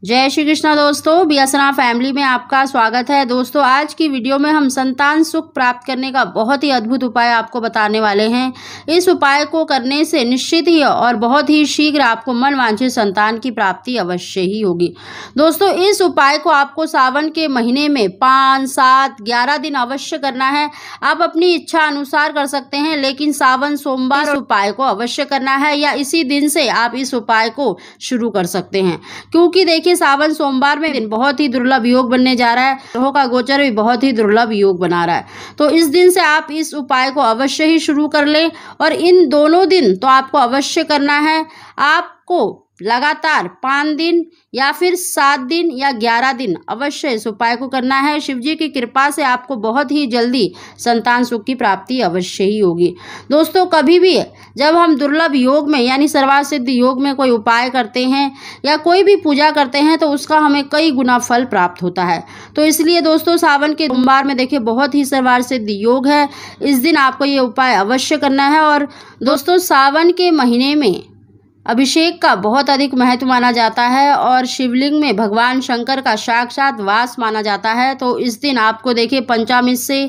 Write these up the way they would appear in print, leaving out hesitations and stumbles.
जय श्री कृष्णा दोस्तों, बियासना फैमिली में आपका स्वागत है। दोस्तों, आज की वीडियो में हम संतान सुख प्राप्त करने का बहुत ही अद्भुत उपाय आपको बताने वाले हैं। इस उपाय को करने से निश्चित ही और बहुत ही शीघ्र आपको मनवांछित संतान की प्राप्ति अवश्य ही होगी। दोस्तों, इस उपाय को आपको सावन के महीने में 5, 7, 11 दिन अवश्य करना है। आप अपनी इच्छा अनुसार कर सकते हैं, लेकिन सावन सोमवार इस उपाय को अवश्य करना है या इसी दिन से आप इस उपाय को शुरू कर सकते हैं, क्योंकि देखिए सावन सोमवार में दिन बहुत ही दुर्लभ योग बनने जा रहा है। ग्रहों का गोचर भी बहुत ही दुर्लभ योग बना रहा है, तो इस दिन से आप इस उपाय को अवश्य ही शुरू कर लें। और इन दोनों दिन तो आपको अवश्य करना है। आपको लगातार 5 दिन या फिर 7 दिन या 11 दिन अवश्य इस उपाय को करना है। शिव जी की कृपा से आपको बहुत ही जल्दी संतान सुख की प्राप्ति अवश्य ही होगी। दोस्तों, कभी भी जब हम दुर्लभ योग में यानी सर्वार्थ सिद्ध योग में कोई उपाय करते हैं या कोई भी पूजा करते हैं तो उसका हमें कई गुना फल प्राप्त होता है। तो इसलिए दोस्तों, सावन के सोमवार में देखिए बहुत ही सर्वार्थ सिद्ध योग है। इस दिन आपको ये उपाय अवश्य करना है। और दोस्तों, सावन के महीने में अभिषेक का बहुत अधिक महत्व माना जाता है और शिवलिंग में भगवान शंकर का साक्षात वास माना जाता है। तो इस दिन आपको देखिए पंचामृत से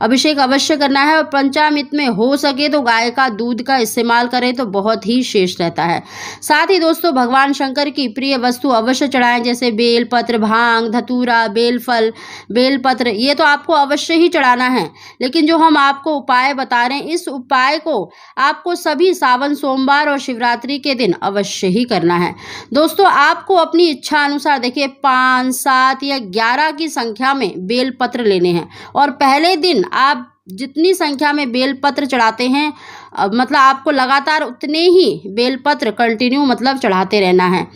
अभिषेक अवश्य करना है और पंचामृत में हो सके तो गाय का दूध का इस्तेमाल करें तो बहुत ही श्रेष्ठ रहता है। साथ ही दोस्तों, भगवान शंकर की प्रिय वस्तु अवश्य चढ़ाएं, जैसे बेल पत्र, भांग, धतूरा, बेलफल, बेलपत्र, ये तो आपको अवश्य ही चढ़ाना है। लेकिन जो हम आपको उपाय बता रहे हैं, इस उपाय को आपको सभी सावन सोमवार और शिवरात्रि के दिन अवश्य ही करना है। दोस्तों, आपको अपनी इच्छा अनुसार देखिए 5, 7 या 11 की संख्या में बेलपत्र लेने हैं और पहले दिन आप जितनी संख्या में बेलपत्र चढ़ाते हैं, मतलब आपको लगातार उतने ही बेलपत्र कंटिन्यू मतलब चढ़ाते रहना है।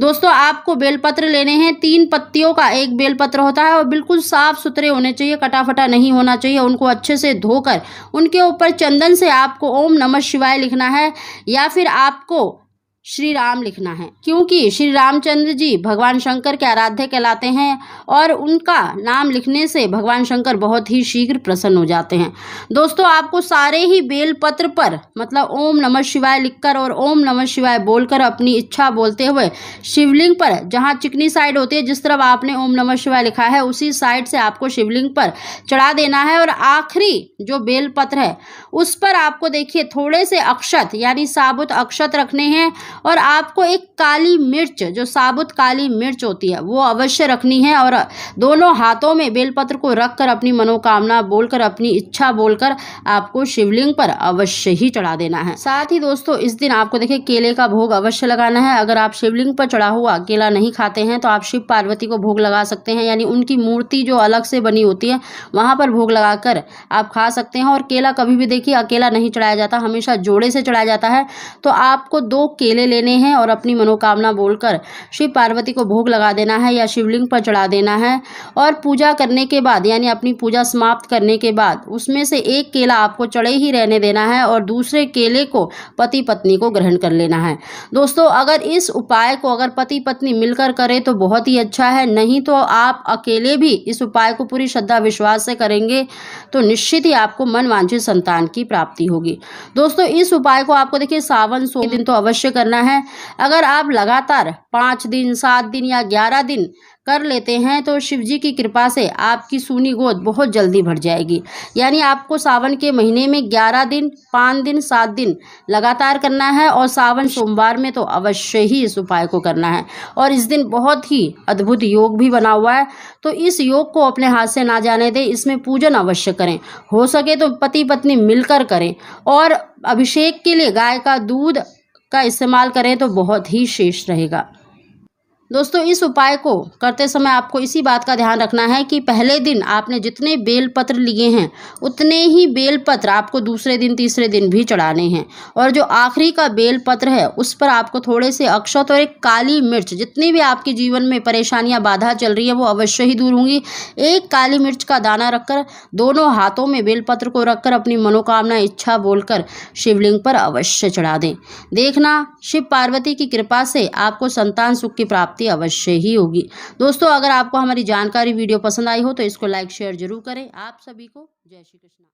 दोस्तों, आपको बेलपत्र लेने हैं। 3 पत्तियों का एक बेलपत्र होता है और बिल्कुल साफ सुथरे होने चाहिए, कटाफटा नहीं होना चाहिए। उनको अच्छे से धोकर उनके ऊपर चंदन से आपको ओम नमः शिवाय लिखना है या फिर आपको श्री राम लिखना है, क्योंकि श्री रामचंद्र जी भगवान शंकर के आराध्य कहलाते हैं और उनका नाम लिखने से भगवान शंकर बहुत ही शीघ्र प्रसन्न हो जाते हैं। दोस्तों, आपको सारे ही बेलपत्र पर मतलब ओम नमः शिवाय लिखकर और ओम नमः शिवाय बोलकर अपनी इच्छा बोलते हुए शिवलिंग पर, जहाँ चिकनी साइड होती है, जिस तरफ आपने ओम नमः शिवाय लिखा है उसी साइड से आपको शिवलिंग पर चढ़ा देना है। और आखिरी जो बेलपत्र है उस पर आपको देखिए थोड़े से अक्षत यानी साबुत अक्षत रखने हैं और आपको एक काली मिर्च, जो साबुत काली मिर्च होती है, वो अवश्य रखनी है और दोनों हाथों में बेलपत्र को रखकर अपनी मनोकामना बोलकर, अपनी इच्छा बोलकर आपको शिवलिंग पर अवश्य ही चढ़ा देना है। साथ ही दोस्तों, इस दिन आपको देखिए केले का भोग अवश्य लगाना है। अगर आप शिवलिंग पर चढ़ा हुआ केला नहीं खाते हैं तो आप शिव पार्वती को भोग लगा सकते हैं, यानी उनकी मूर्ति जो अलग से बनी होती है वहां पर भोग लगाकर आप खा सकते हैं। और केला कभी भी देखिए अकेला नहीं चढ़ाया जाता, हमेशा जोड़े से चढ़ाया जाता है। तो आपको 2 केले लेने हैं और अपनी मनोकामना बोलकर शिव पार्वती को भोग लगा देना है या शिवलिंग पर चढ़ा देना है। और पूजा करने के बाद यानी अपनी पूजा समाप्त करने के बाद उसमें से एक केला आपको चढ़े ही रहने देना है और दूसरे केले को पति पत्नी को ग्रहण कर लेना है। दोस्तों, अगर इस उपाय को अगर पति पत्नी मिलकर करें तो बहुत ही अच्छा है, नहीं तो आप अकेले भी इस उपाय को पूरी श्रद्धा विश्वास से करेंगे तो निश्चित ही आपको मनवांछित संतान की प्राप्ति होगी। दोस्तों, इस उपाय को आपको देखिए सावन सोम दिन तो अवश्य करना है। अगर आप लगातार 5 दिन, 7 दिन या 11 दिन कर लेते हैं तो शिव जी की कृपा से आपकी सूनी गोद बहुत जल्दी भर जाएगी। यानी आपको सावन के महीने में 11 दिन, 5 दिन, 7 दिन लगातार करना है और सावन सोमवार में तो अवश्य ही इस उपाय को करना है। और इस दिन बहुत ही अद्भुत योग भी बना हुआ है, तो इस योग को अपने हाथ से ना जाने दें। इसमें पूजन अवश्य करें, हो सके तो पति पत्नी मिलकर करें और अभिषेक के लिए गाय का दूध का इस्तेमाल करें तो बहुत ही श्रेष्ठ रहेगा। दोस्तों, इस उपाय को करते समय आपको इसी बात का ध्यान रखना है कि पहले दिन आपने जितने बेलपत्र लिए हैं उतने ही बेलपत्र आपको दूसरे दिन, तीसरे दिन भी चढ़ाने हैं। और जो आखिरी का बेलपत्र है उस पर आपको थोड़े से अक्षत और एक काली मिर्च, जितनी भी आपके जीवन में परेशानियां बाधा चल रही है वो अवश्य ही दूर होंगी, एक काली मिर्च का दाना रखकर दोनों हाथों में बेलपत्र को रखकर अपनी मनोकामना इच्छा बोलकर शिवलिंग पर अवश्य चढ़ा दें। देखना, शिव पार्वती की कृपा से आपको संतान सुख की प्राप्ति अवश्य ही होगी। दोस्तों, अगर आपको हमारी जानकारी वीडियो पसंद आई हो तो इसको लाइक शेयर जरूर करें। आप सभी को जय श्री कृष्ण।